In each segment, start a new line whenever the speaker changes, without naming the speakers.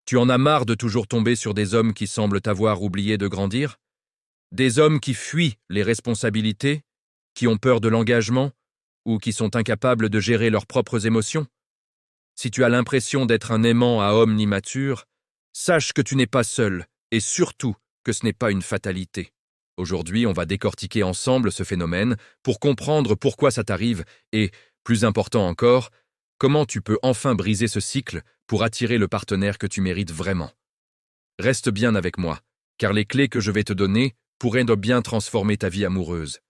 Tu en as marre de toujours tomber sur des hommes qui semblent t'avoir oublié de grandir? Des hommes qui fuient les responsabilités, qui ont peur de l'engagement, ou qui sont incapables de gérer leurs propres émotions? Si tu as l'impression d'être un aimant à homme immature, sache que tu n'es pas seul, et surtout que ce n'est pas une fatalité. Aujourd'hui, on va décortiquer ensemble ce phénomène pour comprendre pourquoi ça t'arrive et, plus important encore, comment tu peux enfin briser ce cycle pour attirer le partenaire que tu mérites vraiment. Reste bien avec moi, car les clés que je vais te donner pourraient bien transformer ta vie amoureuse.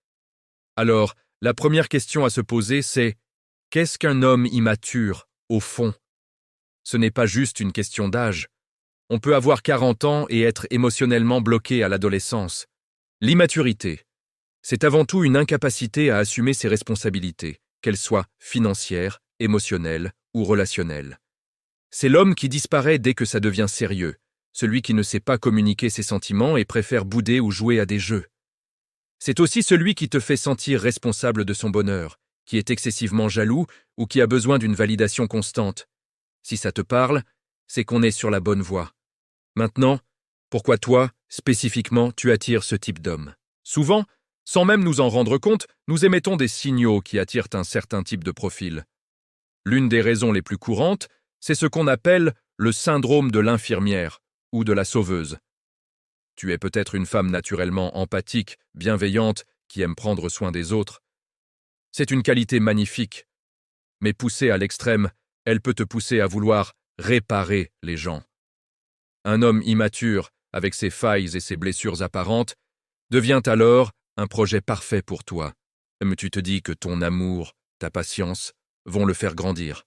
Alors, la première question à se poser, c'est: qu'est-ce qu'un homme immature, au fond? Ce n'est pas juste une question d'âge. On peut avoir 40 ans et être émotionnellement bloqué à l'adolescence. L'immaturité, c'est avant tout une incapacité à assumer ses responsabilités, qu'elles soient financières, émotionnelles ou relationnelles. C'est l'homme qui disparaît dès que ça devient sérieux, celui qui ne sait pas communiquer ses sentiments et préfère bouder ou jouer à des jeux. C'est aussi celui qui te fait sentir responsable de son bonheur, qui est excessivement jaloux ou qui a besoin d'une validation constante. Si ça te parle, c'est qu'on est sur la bonne voie. Maintenant, pourquoi toi, spécifiquement, tu attires ce type d'homme? Souvent, sans même nous en rendre compte, nous émettons des signaux qui attirent un certain type de profil. L'une des raisons les plus courantes, c'est ce qu'on appelle le syndrome de l'infirmière ou de la sauveuse. Tu es peut-être une femme naturellement empathique, bienveillante, qui aime prendre soin des autres. C'est une qualité magnifique, mais poussée à l'extrême, elle peut te pousser à vouloir réparer les gens. Un homme immature, avec ses failles et ses blessures apparentes, devient alors un projet parfait pour toi. Mais tu te dis que ton amour, ta patience, vont le faire grandir.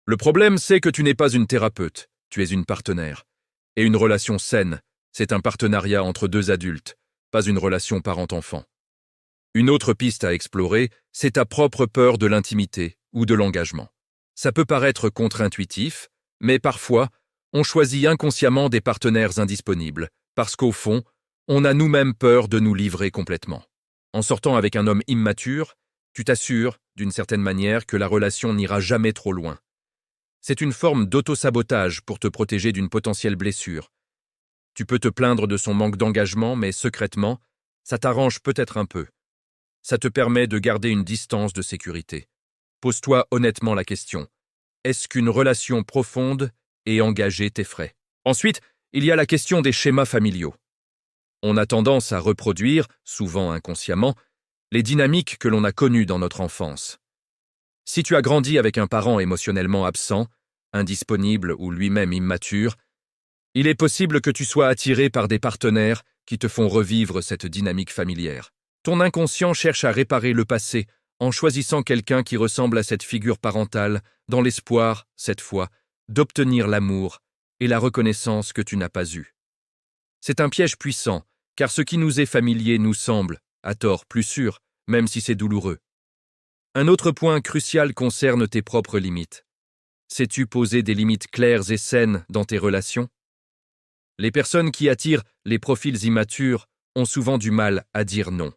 Le problème, c'est que tu n'es pas une thérapeute, tu es une partenaire. Et une relation saine, c'est un partenariat entre deux adultes, pas une relation parent-enfant. Une autre piste à explorer, c'est ta propre peur de l'intimité ou de l'engagement. Ça peut paraître contre-intuitif, mais parfois, on choisit inconsciemment des partenaires indisponibles, parce qu'au fond, on a nous-mêmes peur de nous livrer complètement. En sortant avec un homme immature, tu t'assures, d'une certaine manière, que la relation n'ira jamais trop loin. C'est une forme d'auto-sabotage pour te protéger d'une potentielle blessure. Tu peux te plaindre de son manque d'engagement, mais secrètement, ça t'arrange peut-être un peu. Ça te permet de garder une distance de sécurité. Pose-toi honnêtement la question: est-ce qu'une relation profonde et engagée t'effraie? Ensuite, il y a la question des schémas familiaux. On a tendance à reproduire, souvent inconsciemment, les dynamiques que l'on a connues dans notre enfance. Si tu as grandi avec un parent émotionnellement absent, indisponible ou lui-même immature, il est possible que tu sois attiré par des partenaires qui te font revivre cette dynamique familière. Ton inconscient cherche à réparer le passé en choisissant quelqu'un qui ressemble à cette figure parentale, dans l'espoir, cette fois, d'obtenir l'amour et la reconnaissance que tu n'as pas eue. C'est un piège puissant, car ce qui nous est familier nous semble, à tort, plus sûr, même si c'est douloureux. Un autre point crucial concerne tes propres limites. Sais-tu poser des limites claires et saines dans tes relations? Les personnes qui attirent les profils immatures ont souvent du mal à dire non.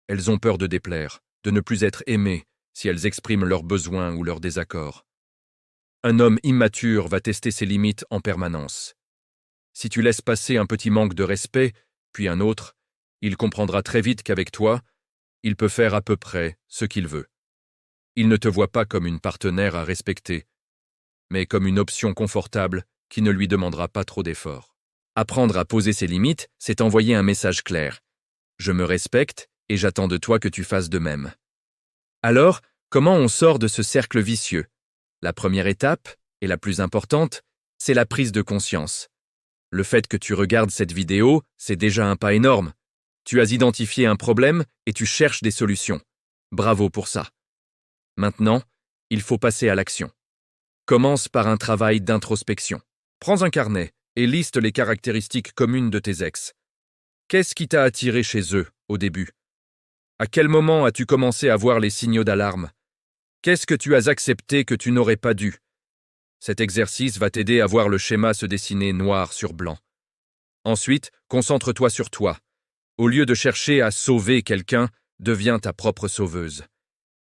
Elles ont peur de déplaire, de ne plus être aimées si elles expriment leurs besoins ou leurs désaccords. Un homme immature va tester ses limites en permanence. Si tu laisses passer un petit manque de respect, puis un autre, il comprendra très vite qu'avec toi, il peut faire à peu près ce qu'il veut. Il ne te voit pas comme une partenaire à respecter, mais comme une option confortable qui ne lui demandera pas trop d'efforts. Apprendre à poser ses limites, c'est envoyer un message clair. Je me respecte et j'attends de toi que tu fasses de même. Alors, comment on sort de ce cercle vicieux? La première étape, et la plus importante, c'est la prise de conscience. Le fait que tu regardes cette vidéo, c'est déjà un pas énorme. Tu as identifié un problème et tu cherches des solutions. Bravo pour ça. Maintenant, il faut passer à l'action. Commence par un travail d'introspection. Prends un carnet et liste les caractéristiques communes de tes ex. Qu'est-ce qui t'a attiré chez eux au début? À quel moment as-tu commencé à voir les signaux d'alarme? Qu'est-ce que tu as accepté que tu n'aurais pas dû? Cet exercice va t'aider à voir le schéma se dessiner noir sur blanc. Ensuite, concentre-toi sur toi. Au lieu de chercher à sauver quelqu'un, deviens ta propre sauveuse.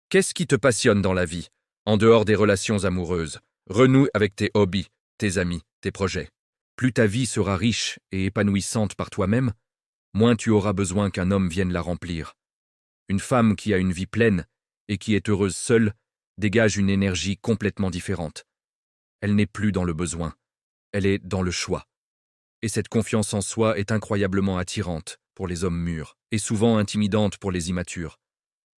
Qu'est-ce qui te passionne dans la vie, en dehors des relations amoureuses? Renoue avec tes hobbies, tes amis, tes projets. plus ta vie sera riche et épanouissante par toi-même, moins tu auras besoin qu'un homme vienne la remplir. Une femme qui a une vie pleine et qui est heureuse seule dégage une énergie complètement différente. Elle n'est plus dans le besoin, elle est dans le choix. Et cette confiance en soi est incroyablement attirante pour les hommes mûrs et souvent intimidante pour les immatures.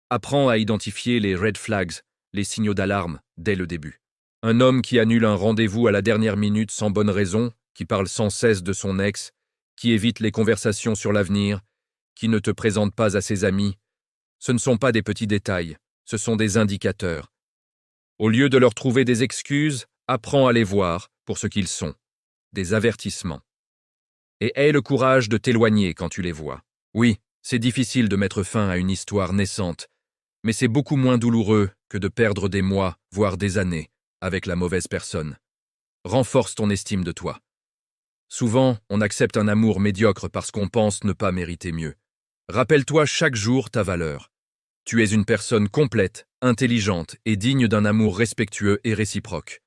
Apprends à identifier les red flags, les signaux d'alarme, dès le début. Un homme qui annule un rendez-vous à la dernière minute sans bonne raison, qui parle sans cesse de son ex, qui évite les conversations sur l'avenir, qui ne te présente pas à ses amis, ce ne sont pas des petits détails, ce sont des indicateurs. Au lieu de leur trouver des excuses, apprends à les voir pour ce qu'ils sont, des avertissements. Et aie le courage de t'éloigner quand tu les vois. Oui, c'est difficile de mettre fin à une histoire naissante, mais c'est beaucoup moins douloureux que de perdre des mois, voire des années, avec la mauvaise personne. Renforce ton estime de toi. Souvent, on accepte un amour médiocre parce qu'on pense ne pas mériter mieux. Rappelle-toi chaque jour ta valeur. Tu es une personne complète, intelligente et digne d'un amour respectueux et réciproque.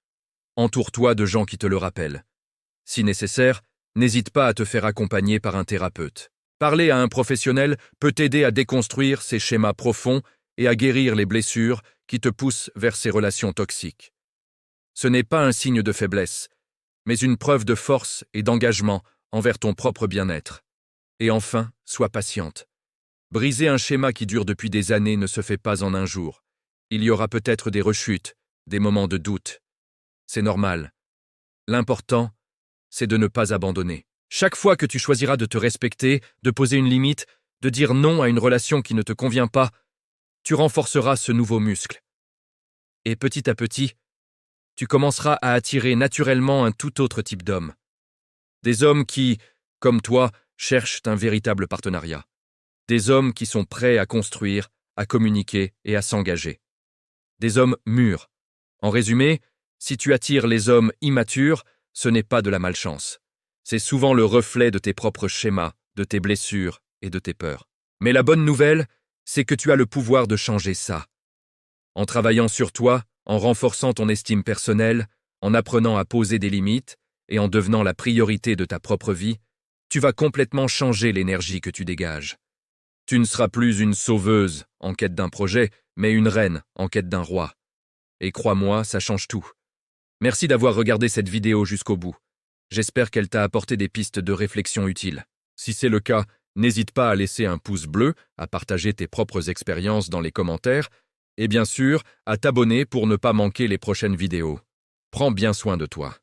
Entoure-toi de gens qui te le rappellent. Si nécessaire, n'hésite pas à te faire accompagner par un thérapeute. Parler à un professionnel peut t'aider à déconstruire ces schémas profonds et à guérir les blessures qui te poussent vers ces relations toxiques. Ce n'est pas un signe de faiblesse, mais une preuve de force et d'engagement envers ton propre bien-être. Et enfin, sois patiente. Briser un schéma qui dure depuis des années ne se fait pas en un jour. Il y aura peut-être des rechutes, des moments de doute. C'est normal. L'important, c'est de ne pas abandonner. Chaque fois que tu choisiras de te respecter, de poser une limite, de dire non à une relation qui ne te convient pas, tu renforceras ce nouveau muscle. Et petit à petit, tu commenceras à attirer naturellement un tout autre type d'homme. Des hommes qui, comme toi, cherchent un véritable partenariat. Des hommes qui sont prêts à construire, à communiquer et à s'engager. Des hommes mûrs. En résumé, si tu attires les hommes immatures, ce n'est pas de la malchance. C'est souvent le reflet de tes propres schémas, de tes blessures et de tes peurs. Mais la bonne nouvelle, c'est que tu as le pouvoir de changer ça. En travaillant sur toi, en renforçant ton estime personnelle, en apprenant à poser des limites et en devenant la priorité de ta propre vie, tu vas complètement changer l'énergie que tu dégages. Tu ne seras plus une sauveuse en quête d'un projet, mais une reine en quête d'un roi. Et crois-moi, ça change tout. Merci d'avoir regardé cette vidéo jusqu'au bout. J'espère qu'elle t'a apporté des pistes de réflexion utiles. Si c'est le cas, n'hésite pas à laisser un pouce bleu, à partager tes propres expériences dans les commentaires, et bien sûr, à t'abonner pour ne pas manquer les prochaines vidéos. Prends bien soin de toi.